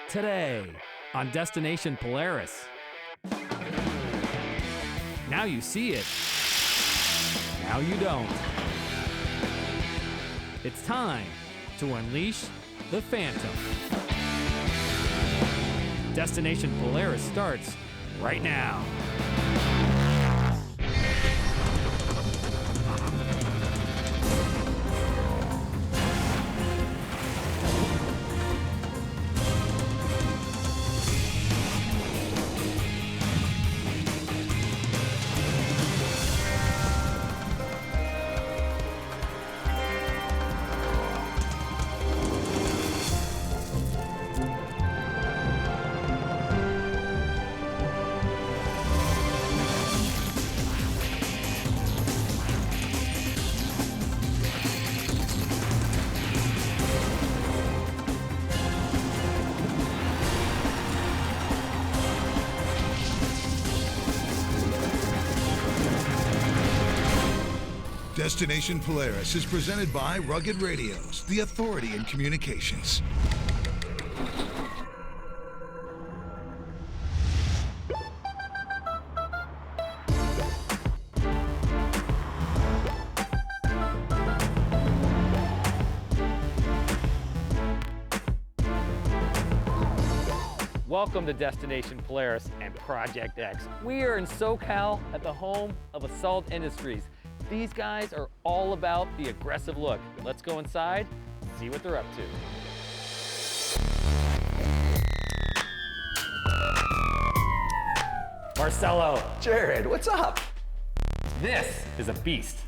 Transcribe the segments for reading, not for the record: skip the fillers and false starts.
Today on Destination Polaris. Now you see it. Now you don't. It's time to unleash the Phantom. Destination Polaris starts right now. Destination Polaris is presented by Rugged Radios, the authority in communications. Welcome to Destination Polaris and Project X. We are in SoCal at the home of Assault Industries. These guys are all about the aggressive look. Let's go inside, see what they're up to. Marcelo, Jared, what's up? this is a beast.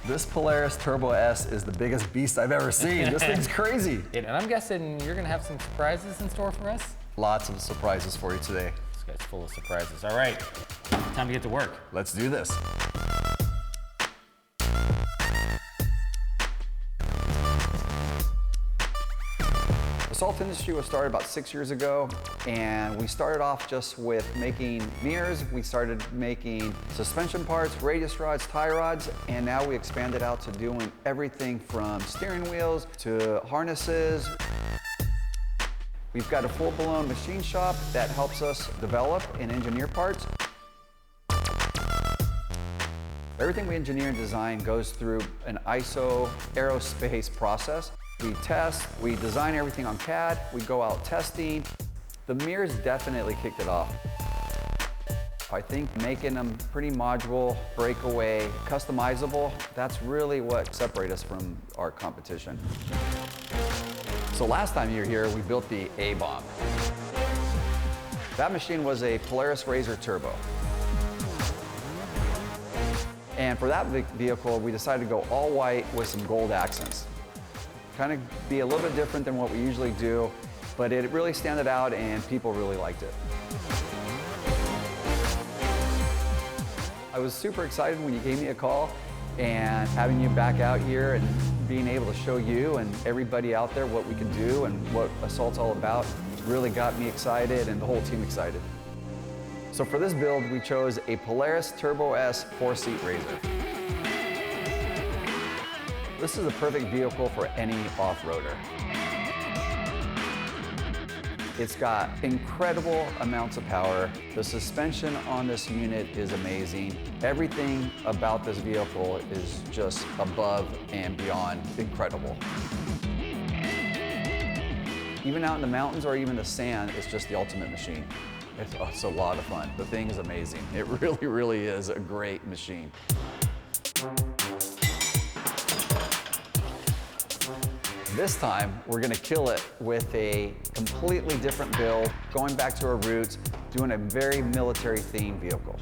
This Polaris Turbo S is the biggest beast I've ever seen. This thing's crazy. And I'm guessing you're gonna have some surprises in store for us? Lots of surprises for you today. This guy's full of surprises. All right, time to get to work. Let's do this. Assault Industry was started about 6 years ago, and we started off just with making mirrors. We started making suspension parts, radius rods, tie rods, and now we expanded out to doing everything from steering wheels to harnesses. We've got a full-blown machine shop that helps us develop and engineer parts. Everything we engineer and design goes through an ISO aerospace process. We test, we design everything on CAD, we go out testing. The mirrors definitely kicked it off. I think making them pretty modular, breakaway, customizable, that's really what separates us from our competition. So last time you were here, we built the A-Bomb. That machine was a Polaris Razor Turbo. And for that vehicle, we decided to go all white with some gold accents. Kind of be a little bit different than what we usually do, but it really stood out and people really liked it. I was super excited when you gave me a call, and having you back out here and being able to show you and everybody out there what we can do and what Assault's all about really got me excited and the whole team excited. So for this build, we chose a Polaris Turbo S 4-seat Razor. This is a perfect vehicle for any off-roader. It's got incredible amounts of power. The suspension on this unit is amazing. Everything about this vehicle is just above and beyond incredible. Even out in the mountains or even the sand, it's just the ultimate machine. It's a lot of fun. The thing is amazing. It really, really is a great machine. This time, we're gonna kill it with a completely different build, going back to our roots, doing a very military-themed vehicle.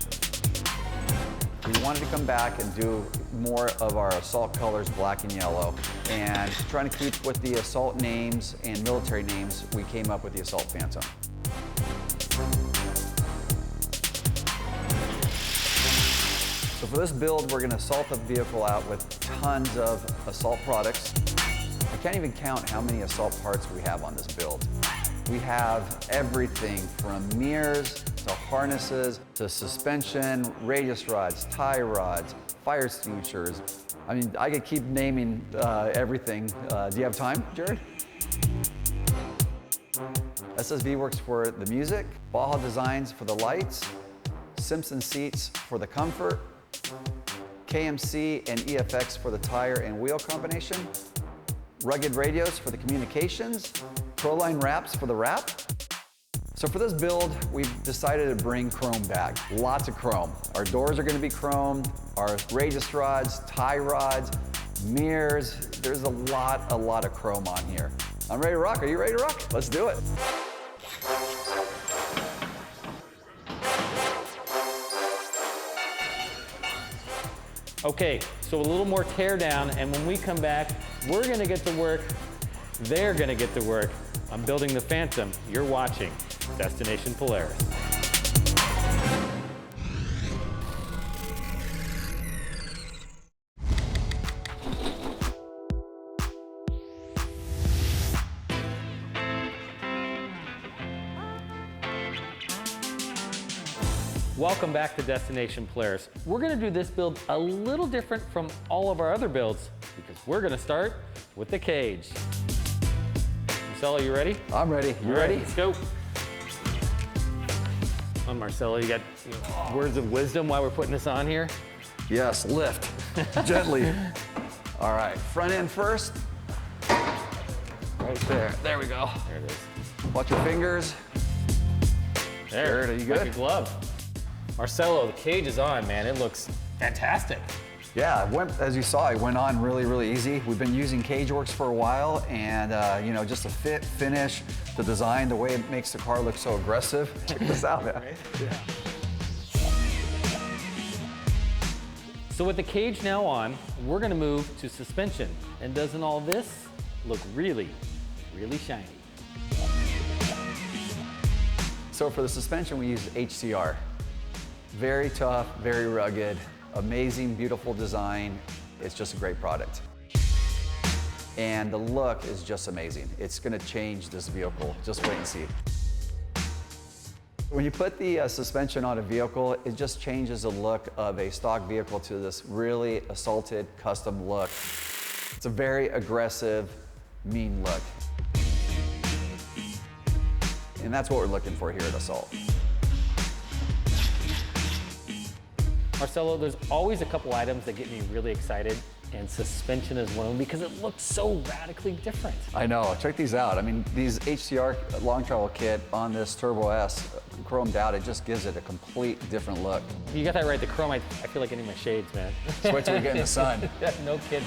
We wanted to come back and do more of our Assault colors, black and yellow, and trying to keep with the Assault names and military names, we came up with the Assault Phantom. So for this build, we're gonna assault the vehicle out with tons of Assault products. I can't even count how many Assault parts we have on this build. We have everything from mirrors to harnesses to suspension, radius rods, tie rods, fire extinguishers. I mean, I could keep naming everything. Do you have time, Jared? SSV works for the music, Baja Designs for the lights, Simpson seats for the comfort, KMC and EFX for the tire and wheel combination, Rugged radios for the communications, Proline wraps for the wrap. So for this build, we've decided to bring chrome back. Lots of chrome. Our doors are gonna be chrome, our radius rods, tie rods, mirrors. There's a lot of chrome on here. I'm ready to rock. Are you ready to rock? Let's do it. Okay, so a little more tear down, and when we come back, we're gonna get to work, they're gonna get to work. I'm building the Phantom. You're watching Destination Polaris. Welcome back to Destination Polaris. We're gonna do this build a little different from all of our other builds because we're gonna start with the cage. Marcelo, you ready? I'm ready. You ready? Let's go. Come on, Marcelo, you got words of wisdom while we're putting this on here? Yes, lift. Gently. All right, front end first. Right there. There we go. There it is. Watch your fingers. There, Are you good? like a glove. Marcelo, the cage is on, man. It looks fantastic. Yeah, as you saw, it went on really easy. We've been using CageWorks for a while, and you know, just the fit, finish, the design, the way it makes the car look so aggressive. Check this out, man. Right? Yeah. So with the cage now on, we're gonna move to suspension. And doesn't all this look really shiny? So for the suspension, we use HCR. Very tough, very rugged, amazing, beautiful design. It's just a great product. And the look is just amazing. It's gonna change this vehicle. Just wait and see. When you put the suspension on a vehicle, it just changes the look of a stock vehicle to this really assaulted, custom look. It's a very aggressive, mean look. And that's what we're looking for here at Assault. Marcelo, there's always a couple items that get me really excited, and suspension is one of them because it looks so radically different. I know, check these out. I mean, these HCR long travel kit on this Turbo S, chromed out, it just gives it a complete different look. You got that right, the chrome, I feel like getting my shades, man. Just wait till we get in the sun. No kidding.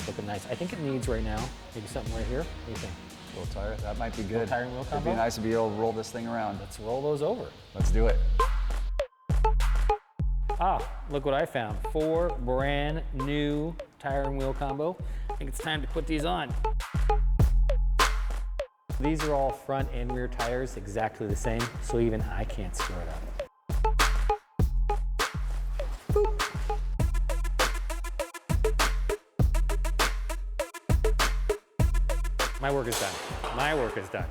Looking nice. I think it needs right now, maybe something right here. What do you think? A little tire, that might be good. Little tire and wheel It'd combo? be nice to be able to roll this thing around. Let's roll those over. Let's do it. Ah, look what I found. 4 brand new tire and wheel combo. I think it's time to put these on. These are all front and rear tires, exactly the same, so even I can't screw it up. Boop. My work is done. My work is done.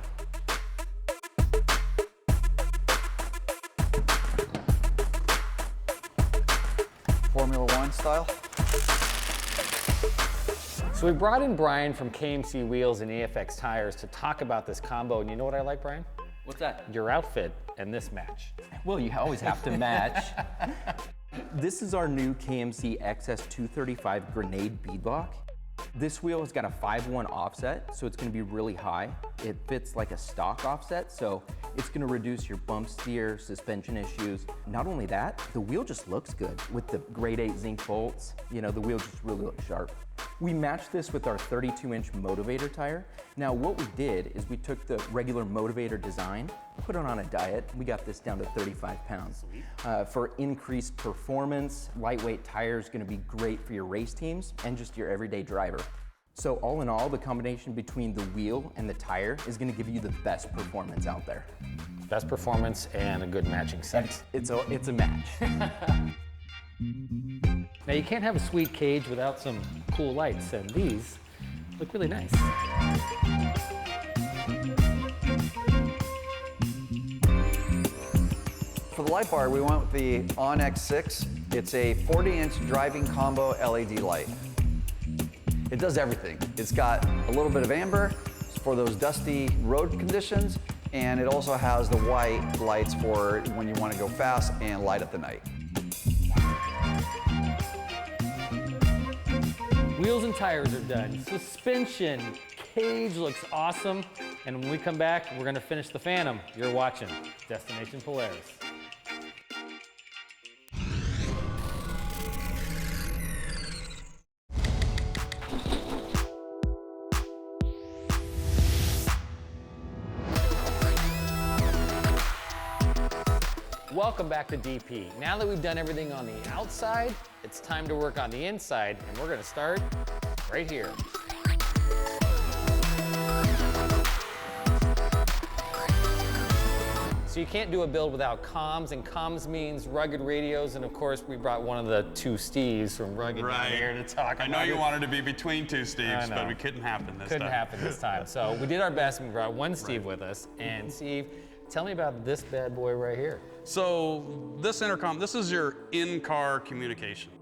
Formula One style. So we brought in Brian from KMC Wheels and EFX Tires to talk about this combo, and you know what I like, Brian? What's that? Your outfit and this match. Well, you always have to match. This is our new KMC XS235 Grenade beadlock. This wheel has got a 5-1 offset, so it's gonna be really high. It fits like a stock offset, so it's gonna reduce your bump steer, suspension issues. Not only that, the wheel just looks good. With the grade 8 zinc bolts, you know, the wheel just really looks sharp. We matched this with our 32-inch Motivator tire. Now what we did is we took the regular Motivator design, put it on a diet. We got this down to 35 pounds. For increased performance, lightweight tire is gonna be great for your race teams and just your everyday driver. So all in all, the combination between the wheel and the tire is gonna give you the best performance out there. Best performance and a good matching set. It's a match. Now you can't have a sweet cage without some cool lights, and these look really nice. For the light bar, we went with the Onyx 6. It's a 40-inch driving combo LED light. It does everything. It's got a little bit of amber, for those dusty road conditions, and it also has the white lights for when you want to go fast and light up the night. Wheels and tires are done. Suspension, cage looks awesome. And when we come back, we're gonna finish the Phantom. You're watching Destination Polaris. Welcome back to DP. Now that we've done everything on the outside, it's time to work on the inside, and we're gonna start right here. So you can't do a build without comms, and comms means rugged radios, and of course we brought one of the two Steves from Rugged down here to talk about it. I know you wanted to be between two Steves, but it couldn't happen this time. Couldn't happen this time. So we did our best, and we brought one Steve with us. And Steve, tell me about this bad boy right here. So this intercom, this is your in-car communication.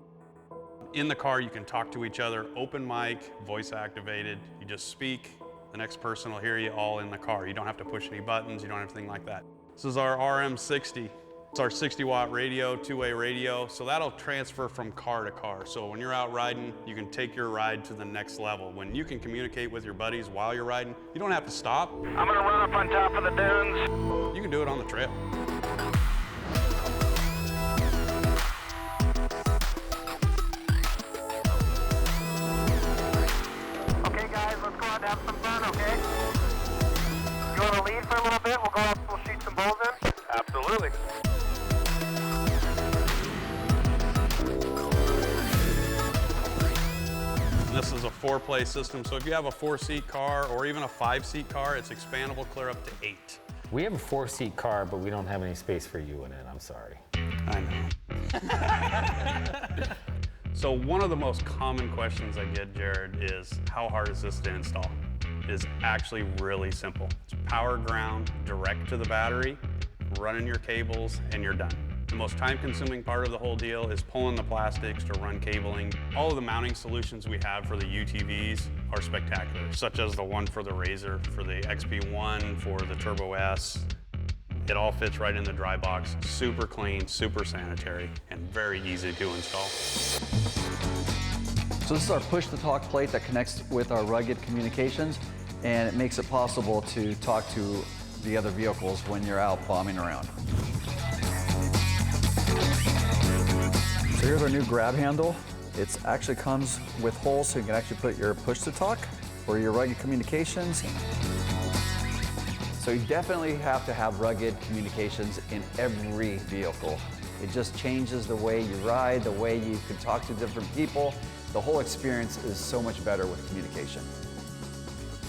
In the car, you can talk to each other, open mic, voice activated. You just speak, the next person will hear you all in the car. You don't have to push any buttons, you don't have anything like that. This is our RM60. It's our 60-watt radio, two-way radio, so that'll transfer from car to car. So when you're out riding, you can take your ride to the next level. When you can communicate with your buddies while you're riding, you don't have to stop. I'm gonna run up on top of the dunes. You can do it on the trail. Okay guys, let's go out and have some fun, okay? You wanna lead for a little bit? We'll go up, we'll shoot some bulls in? Absolutely. This is a 4-play system, so if you have a 4-seat car or even a 5-seat car, it's expandable clear up to 8. We have a 4-seat car, but we don't have any space for you in it. I'm sorry. I know. So one of the most common questions I get, Jared, is how hard is this to install? It is actually really simple. It's power ground, direct to the battery, running your cables, and you're done. The most time-consuming part of the whole deal is pulling the plastics to run cabling. All of the mounting solutions we have for the UTVs are spectacular, such as the one for the Razor, for the XP1, for the Turbo S. It all fits right in the dry box, super clean, super sanitary, and very easy to install. So this is our push-to-talk plate that connects with our rugged communications, and it makes it possible to talk to the other vehicles when you're out bombing around. So here's our new grab handle. It actually comes with holes so you can actually put your push-to-talk or your rugged communications. So you definitely have to have rugged communications in every vehicle. It just changes the way you ride, the way you can talk to different people. The whole experience is so much better with communication.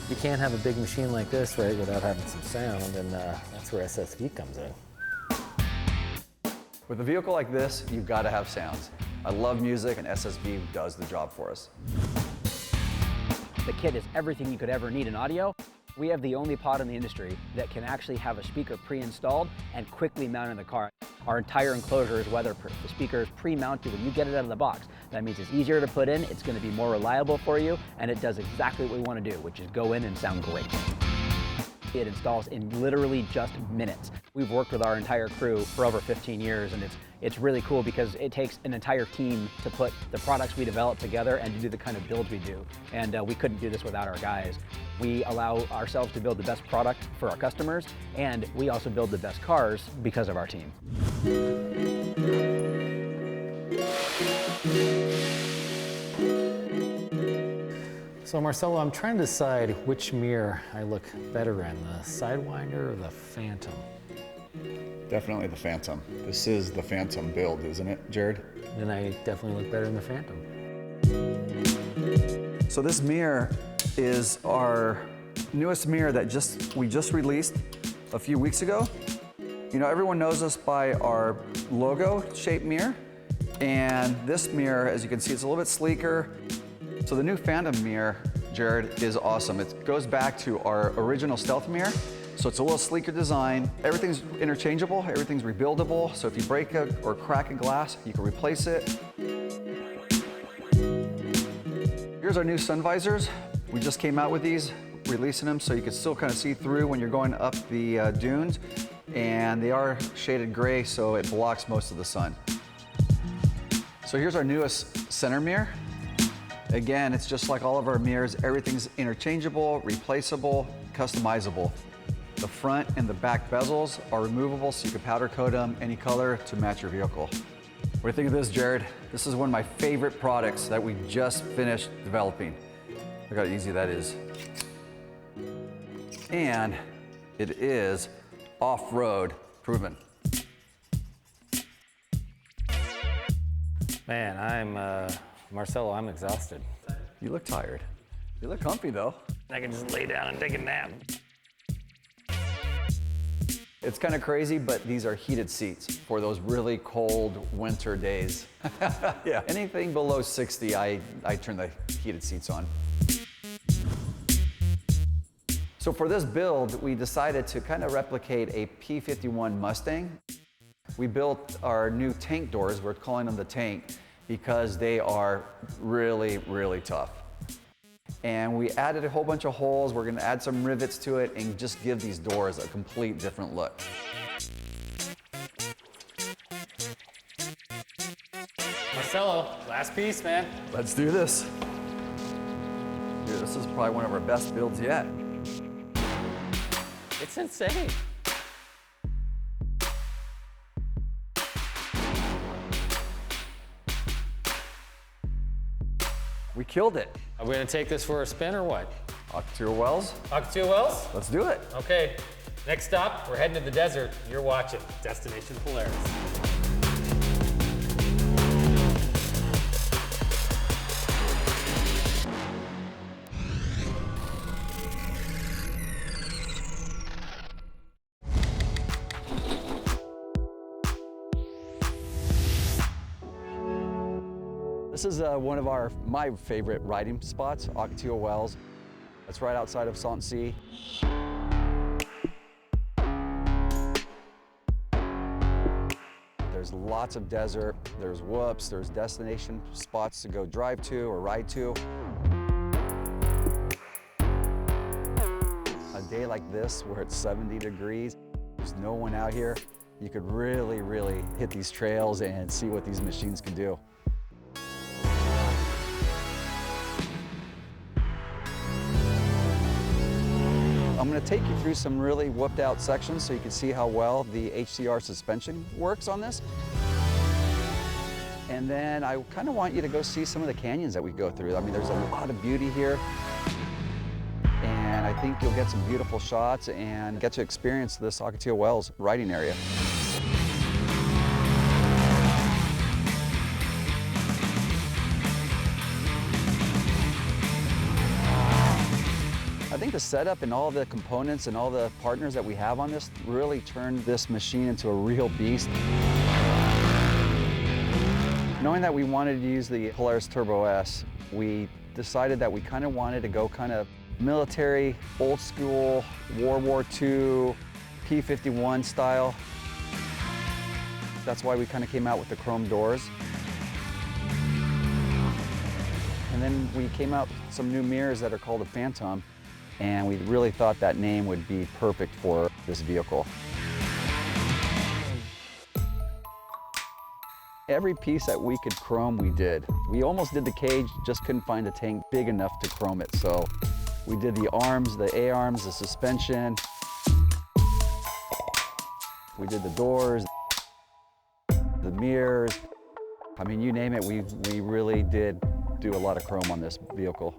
You can't have a big machine like this, right, without having some sound, and that's where SSV comes in. With a vehicle like this, you've got to have sounds. I love music, and SSV does the job for us. The kit is everything you could ever need in audio. We have the only pod in the industry that can actually have a speaker pre-installed and quickly mount in the car. Our entire enclosure is weatherproof. The speaker is pre-mounted when you get it out of the box. That means it's easier to put in, it's going to be more reliable for you, and it does exactly what we want to do, which is go in and sound great. It installs in literally just minutes. We've worked with our entire crew for over 15 years, and it's really cool because it takes an entire team to put the products we develop together and to do the kind of builds we do. And we couldn't do this without our guys. We allow ourselves to build the best product for our customers, and we also build the best cars because of our team. So Marcelo, I'm trying to decide which mirror I look better in, the Sidewinder or the Phantom. Definitely the Phantom. This is the Phantom build, isn't it, Jared? Then I definitely look better in the Phantom. So this mirror is our newest mirror that we just released a few weeks ago. You know, everyone knows us by our logo shaped mirror. And this mirror, as you can see, it's a little bit sleeker. So the new Phantom mirror, Jared, is awesome. It goes back to our original Stealth mirror. So it's a little sleeker design. Everything's interchangeable, everything's rebuildable. So if you break or crack a glass, you can replace it. Here's our new sun visors. We just came out with these releasing them so you can still kind of see through when you're going up the dunes. And they are shaded gray, so it blocks most of the sun. So here's our newest center mirror. Again, it's just like all of our mirrors. Everything's interchangeable, replaceable, customizable. The front and the back bezels are removable, so you can powder coat them any color to match your vehicle. What do you think of this, Jared? This is one of my favorite products that we just finished developing. Look how easy that is. And it is off-road proven. Man, Marcelo, I'm exhausted. You look tired. You look comfy though. I can just lay down and take a nap. It's kind of crazy, but these are heated seats for those really cold winter days. Yeah, anything below 60, I turn the heated seats on. So for this build, we decided to kind of replicate a P-51 Mustang. We built our new tank doors, we're calling them the tank, because they are really, really tough. And we added a whole bunch of holes. We're gonna add some rivets to it and just give these doors a complete different look. Marcelo, last piece, man. Let's do this. Dude, this is probably one of our best builds yet. It's insane. We killed it. Are we gonna take this for a spin or what? Octavia Wells, Octavia Wells? let's do it. Okay, next stop, we're heading to the desert. You're watching Destination Polaris. This is one of my favorite riding spots, Octavia Wells. It's right outside of Salton Sea. There's lots of desert, there's whoops, there's destination spots to go drive to or ride to. A day like this where it's 70 degrees, there's no one out here, you could really, really hit these trails and see what these machines can do. I'm going to take you through some really whooped out sections so you can see how well the HCR suspension works on this. And then I kind of want you to go see some of the canyons that we go through. I mean, there's a lot of beauty here. And I think you'll get some beautiful shots and get to experience this Octavia Wells riding area. I think the setup and all the components and all the partners that we have on this really turned this machine into a real beast. Knowing that we wanted to use the Polaris Turbo S, we decided that we kind of wanted to go kind of military, old school, World War II, P-51 style. That's why we kind of came out with the chrome doors. And then we came out with some new mirrors that are called the Phantom. And we really thought that name would be perfect for this vehicle. Every piece that we could chrome, we did. We almost did the cage, just couldn't find a tank big enough to chrome it. So we did the arms, the A-arms, the suspension. We did the doors, the mirrors. I mean, you name it, we really did do a lot of chrome on this vehicle.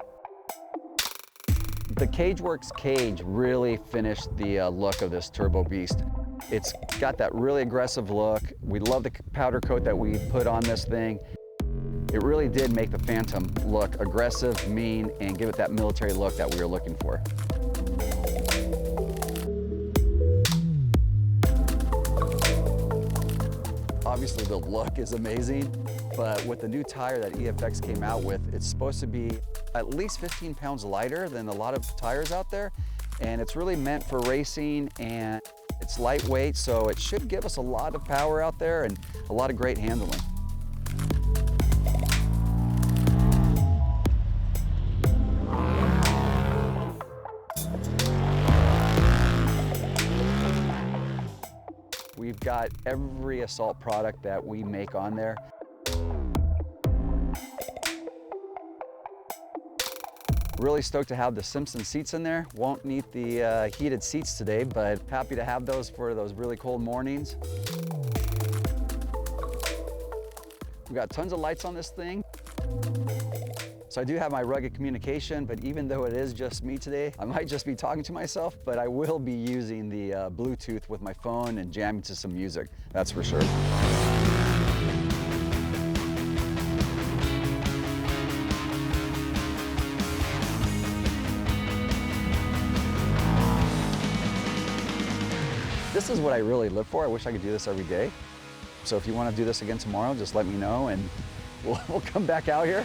The CageWorks cage really finished the look of this turbo beast. It's got that really aggressive look. We love the powder coat that we put on this thing. It really did make the Phantom look aggressive, mean, and give it that military look that we were looking for. Obviously the look is amazing, but with the new tire that EFX came out with, it's supposed to be at least 15 pounds lighter than a lot of tires out there. And it's really meant for racing, and it's lightweight, so it should give us a lot of power out there and a lot of great handling. We've got every Assault product that we make on there. Really stoked to have the Simpson seats in there. Won't need the heated seats today, but happy to have those for those really cold mornings. We've got tons of lights on this thing. So I do have my rugged communication, but even though it is just me today, I might just be talking to myself, but I will be using the Bluetooth with my phone and jamming to some music, that's for sure. This is what I really live for. I wish I could do this every day. So if you want to do this again tomorrow, just let me know and we'll come back out here.